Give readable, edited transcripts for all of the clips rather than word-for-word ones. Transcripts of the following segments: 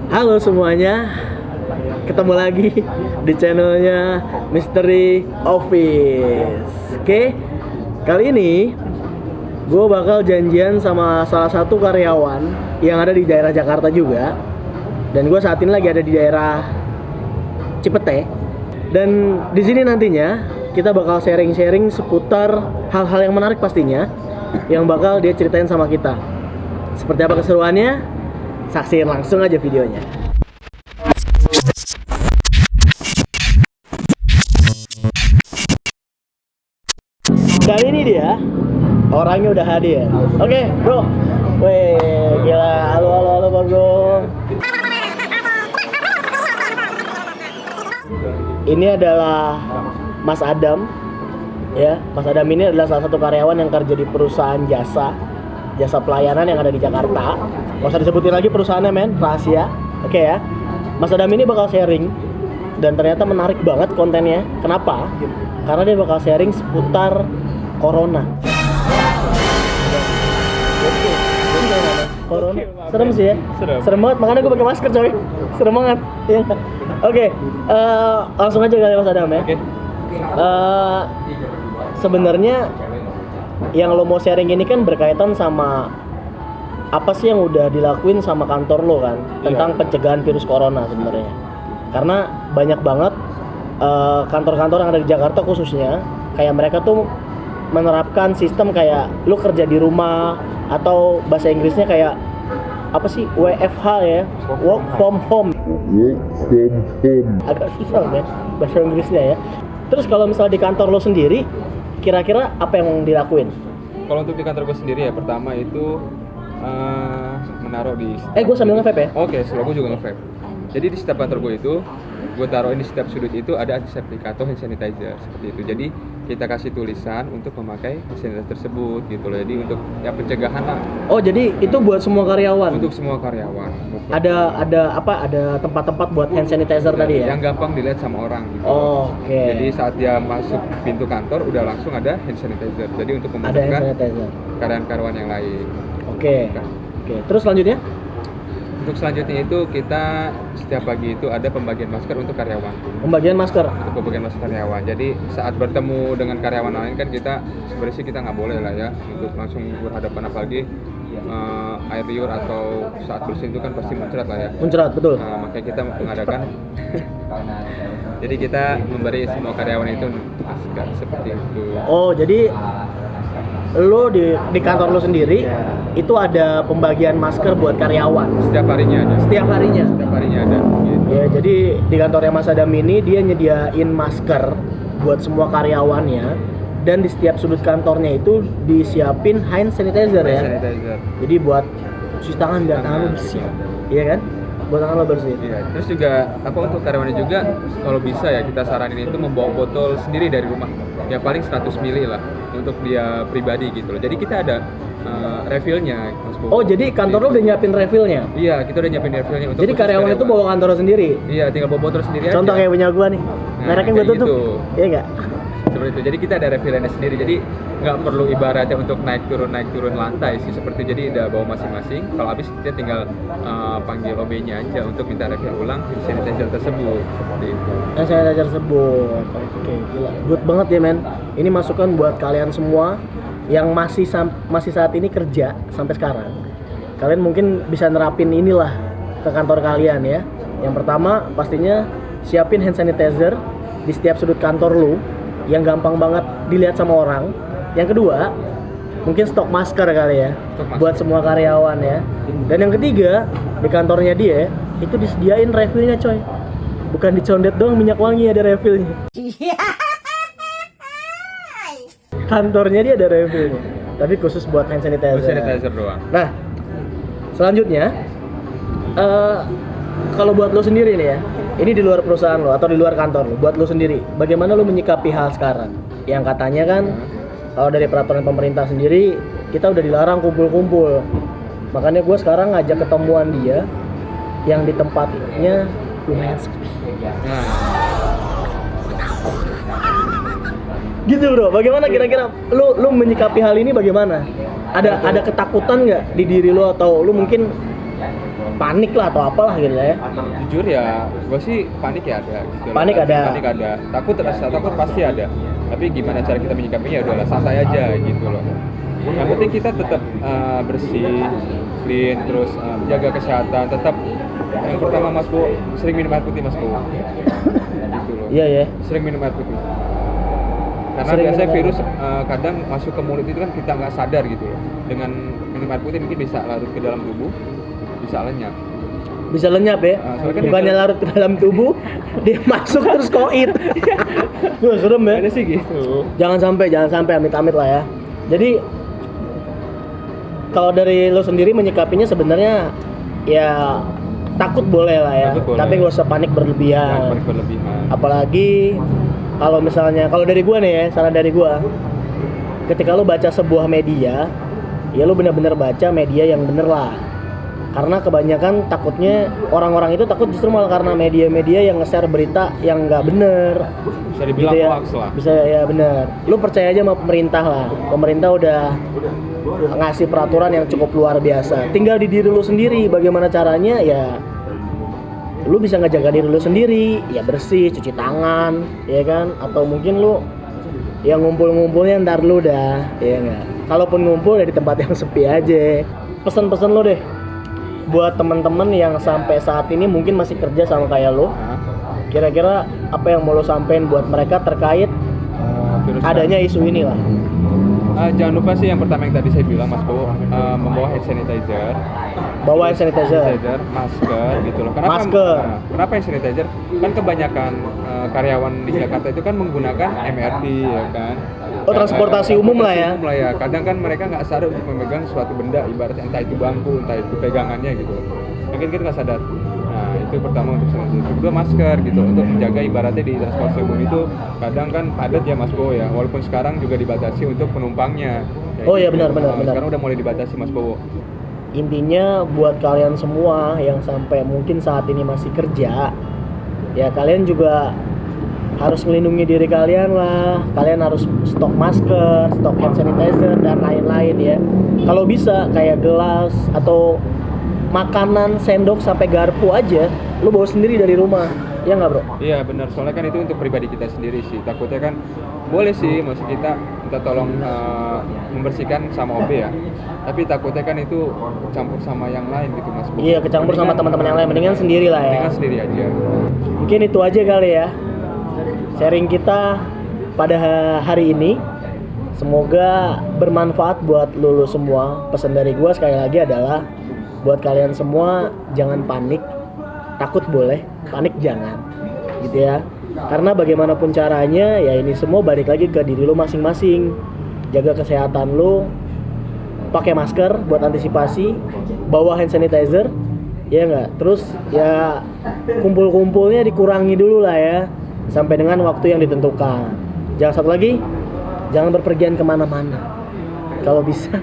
Halo semuanya, ketemu lagi di channelnya Mystery Office. Oke, kali ini gue bakal janjian sama salah satu karyawan yang ada di daerah Jakarta juga. Dan gue saat ini lagi ada di daerah Cipete. Dan di sini nantinya kita bakal sharing-sharing seputar hal-hal yang menarik pastinya, yang bakal dia ceritain sama kita. Seperti apa keseruannya? Saksiin langsung aja videonya. Dan ini dia, orangnya udah hadir. Oke, bro. Weh, gila. Halo bro. Ini adalah Mas Adam. Ya, Mas Adam ini adalah salah satu karyawan yang kerja di perusahaan jasa pelayanan yang ada di Jakarta. Gak usah disebutin lagi perusahaannya, men, rahasia. Oke ya. Mas Adam ini bakal sharing dan ternyata menarik banget kontennya. Kenapa? Karena dia bakal sharing seputar corona. Corona. Serem sih ya. Serem banget, makanya gue pakai masker, coy. Serem banget. Iya. Oke, langsung aja kali Mas Adam ya. Sebenarnya yang lo mau sharing ini kan berkaitan sama apa sih yang udah dilakuin sama kantor lo kan tentang pencegahan virus corona sebenarnya. Karena banyak banget kantor-kantor yang ada di Jakarta khususnya kayak mereka tuh menerapkan sistem kayak lo kerja di rumah atau bahasa Inggrisnya kayak apa sih, WFH ya, work from home. Agak susah ya bahasa Inggrisnya ya. Terus kalau misalnya di kantor lo sendiri, kira-kira apa yang dilakuin? Kalau untuk di kantor gue sendiri ya, pertama itu menaruh di Gue sambil nge-vape ya? Oke, gue juga nge-vape. Jadi di setiap kantor gue itu, gue taruhin di setiap sudut itu ada antiseptik atau hand sanitizer seperti itu. Jadi kita kasih tulisan untuk memakai hand sanitizer tersebut gitu loh. Jadi untuk ya pencegahan lah. Oh, jadi itu buat semua karyawan? Untuk semua karyawan. Ada tempat-tempat buat hand sanitizer tadi ya? Yang gampang dilihat sama orang gitu. Oh, oke. Jadi saat dia masuk pintu kantor udah langsung ada hand sanitizer. Jadi untuk memudahkan karyawan-karyawan yang lain. Oke. Terus selanjutnya? Untuk selanjutnya itu kita setiap pagi itu ada pembagian masker untuk karyawan. Pembagian masker? Untuk pembagian masker karyawan. Jadi saat bertemu dengan karyawan lain kan kita sebenarnya sih kita nggak boleh lah ya untuk langsung berhadapan, apalagi air liur atau saat bersin itu kan pasti muncrat lah ya. Muncrat, betul. Makanya kita mengadakan jadi kita memberi semua karyawan itu masker seperti itu. Oh, jadi lo di kantor lo sendiri itu ada pembagian masker buat karyawan? Setiap harinya ada. Setiap harinya ada gitu. Ya, jadi di kantornya Mas Adam ini dia nyediain masker buat semua karyawannya, dan di setiap sudut kantornya itu disiapin hand sanitizer ya. Jadi buat cuci tangan biar tangan lo bersih. Iya kan? Buat tangan lo bersih. Iya. Terus juga untuk karyawannya juga kalau bisa ya kita saranin itu membawa botol sendiri dari rumah. Ya paling 100 ml lah untuk dia pribadi gitu loh. Jadi kita ada refillnya, Mas Bobo. Oh, jadi kantor lo udah nyiapin refillnya? Iya, kita udah nyiapin refillnya untuk. Jadi karyawan itu bawa kantor sendiri? Iya, tinggal bawa botol sendiri. Contoh aja. Kayak punya gua nih. Mereknya gua tutup. Gitu. Iya nggak? Seperti itu. Jadi kita ada refillnya sendiri. Jadi nggak perlu ibaratnya untuk naik turun lantai sih seperti. Jadi udah bawa masing-masing. Kalau habis kita tinggal panggil OB-nya aja untuk minta refill ulang hand sanitizer tersebut seperti itu. Hand sanitizer tersebut. Oke, gila. Good banget ya, men. Ini masukan buat kalian semua yang masih saat ini kerja sampai sekarang. Kalian mungkin bisa nerapin inilah ke kantor kalian ya. Yang pertama pastinya siapin hand sanitizer di setiap sudut kantor lu yang gampang banget dilihat sama orang. Yang kedua, mungkin stok masker kali ya, buat semua karyawan ya. Dan yang ketiga, di kantornya dia itu disediain refillnya, coy. Bukan dicondet doang minyak wangi, ada refillnya. Kantornya dia ada refillnya, tapi khusus buat hand sanitizer. Hand sanitizer doang. Nah, selanjutnya kalau buat lo sendiri nih ya, ini di luar perusahaan lo atau di luar kantor lo, buat lo sendiri, bagaimana lo menyikapi hal sekarang? Yang katanya kan kalau dari peraturan pemerintah sendiri kita udah dilarang kumpul-kumpul. Makanya gue sekarang ngajak ketemuan dia yang di tempatnya lumayan sepi. Gitu bro, bagaimana kira-kira lu menyikapi hal ini bagaimana? Ada ketakutan nggak di diri lu, atau lu mungkin panik lah atau apalah gitu ya. Jujur ya, gue sih panik ya ada gitu. Panik ada. Panik ada. Takut pasti ada. Tapi gimana cara kita menyikapinya ya udahlah santai aja gitu loh. Yang penting kita tetap bersih, clean, terus jaga kesehatan. Tetap yang pertama Mas Bu, sering minum air putih Mas Bu. Gitu loh. Iya ya. Sering minum air putih. Karena Sering biasanya minum air virus kadang masuk ke mulut itu kan kita nggak sadar gitu loh. Dengan minum air putih mungkin bisa larut ke dalam tubuh, bisa lenyap. Bisa lenyap ya. Soalnya kan Bukannya itu- larut ke dalam tubuh, dia masuk terus koit. Wah, serem ya. Ada sih gitu. Jangan sampai amit-amit lah ya. Jadi kalau dari lo sendiri menyikapinya sebenarnya ya takut boleh lah ya, Takut boleh. tapi gak usah panik berlebihan. Panik berlebihan. Apalagi kalau dari gua nih ya, saran dari gua, ketika lo baca sebuah media, ya lo benar-benar baca media yang bener lah. Karena kebanyakan takutnya orang-orang itu takut justru malah karena media-media yang nge-share berita yang nggak bener. Bisa dibilang ya. hoax lah. Bisa ya bener. Lo percaya aja sama pemerintah lah. Pemerintah udah ngasih peraturan yang cukup luar biasa. Tinggal di diri lo sendiri bagaimana caranya ya. Lu bisa ngejaga diri lu sendiri, ya bersih, cuci tangan, ya kan? Atau mungkin lu yang ngumpul-ngumpulnya ntar lu dah, ya enggak? Kalaupun ngumpul ya di tempat yang sepi aja. Pesan-pesan lu deh buat teman-teman yang sampai saat ini mungkin masih kerja sama kayak lu. Kira-kira apa yang mau lu sampein buat mereka terkait Virus adanya isu ini lah? jangan lupa sih yang pertama yang tadi saya bilang Mas Bo, membawa hand sanitizer, Bawa hand sanitizer. masker gitu loh. Kenapa? Masker. Kenapa hand sanitizer? Kan kebanyakan karyawan di Jakarta itu kan menggunakan MRT ya kan. Oh, transportasi umum lah ya. Umum lah ya. Kadang kan mereka nggak sadar untuk memegang suatu benda, ibaratnya entah itu bangku, entah itu pegangannya gitu. Mungkin kita nggak sadar. Nah itu pertama untuk sanitizer. Kedua masker gitu untuk menjaga ibaratnya di transportasi umum itu kadang kan padat ya Mas Bo ya. Walaupun sekarang juga dibatasi untuk penumpangnya. Ya, Oh iya, gitu. benar. Sekarang udah mulai dibatasi Mas Bo. Intinya buat kalian semua yang sampai mungkin saat ini masih kerja, ya kalian juga harus melindungi diri kalian lah. Kalian harus stok masker, stok hand sanitizer dan lain-lain ya. Kalau bisa kayak gelas atau makanan, sendok sampai garpu aja lu bawa sendiri dari rumah. Ya nggak bro? Iya benar, soalnya kan itu untuk pribadi kita sendiri sih. Takutnya kan boleh sih, maksud kita minta tolong membersihkan sama OB ya. Tapi takutnya kan itu campur sama yang lain gitu Mas. Iya, kecampur sama teman-teman yang lain. Mendingan sendiri lah ya. Mendingan sendiri aja. Mungkin itu aja kali ya sharing kita pada hari ini. Semoga bermanfaat buat lulu semua. Pesan dari gua sekali lagi adalah buat kalian semua jangan panik. Takut boleh, panik jangan. Gitu ya. Karena bagaimanapun caranya ya ini semua balik lagi ke diri lu masing-masing. Jaga kesehatan lu. Pakai masker buat antisipasi, bawa hand sanitizer. Ya enggak? Terus ya kumpul-kumpulnya dikurangi dulu lah ya. Sampai dengan waktu yang ditentukan. Jangan satu lagi, jangan berpergian kemana-mana. Kalau bisa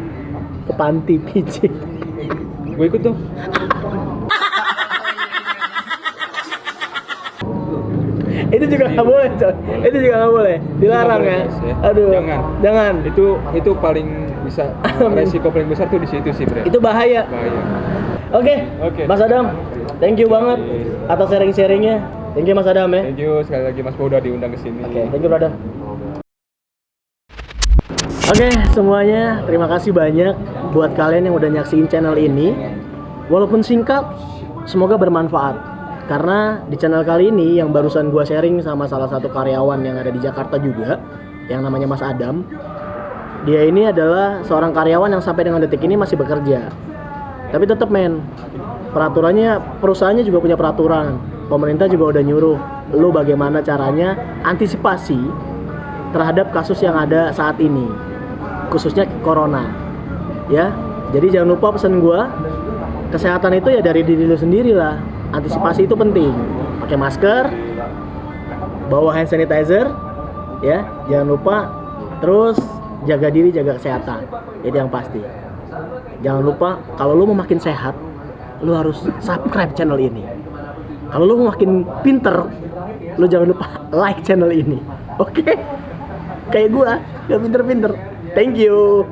ke panti pijit. Gue ikut tuh. Itu juga nggak boleh, coy. Itu juga nggak boleh. Dilarang Itu ya. nggak boleh, guys, ya. Aduh. Jangan. Itu paling bisa resiko paling besar tuh di situ sih, Bre. Itu bahaya. Bahaya. Oke. Oke. Mas Adam, thank you banget atas sharing-sharingnya. Thank you Mas Adam ya. Thank you sekali lagi Mas Bo udah diundang ke sini. Oke, thank you brother. Oke, semuanya terima kasih banyak buat kalian yang udah nyaksiin channel ini. Walaupun singkat, semoga bermanfaat. Karena di channel kali ini yang barusan gua sharing sama salah satu karyawan yang ada di Jakarta juga, yang namanya Mas Adam. Dia ini adalah seorang karyawan yang sampai dengan detik ini masih bekerja. Tapi tetap men, peraturannya, perusahaannya juga punya peraturan. Pemerintah juga udah nyuruh lu bagaimana caranya antisipasi terhadap kasus yang ada saat ini, khususnya corona. Ya, jadi jangan lupa pesan gua, kesehatan itu ya dari diri lu sendiri lah. Antisipasi itu penting. Pakai masker, bawa hand sanitizer, ya, jangan lupa. Terus jaga diri, jaga kesehatan. Itu yang pasti. Jangan lupa kalau lu mau makin sehat, lu harus subscribe channel ini. Kalau lu mau makin pinter, lu jangan lupa like channel ini. Oke? Kayak gua, gak pinter-pinter. Thank you.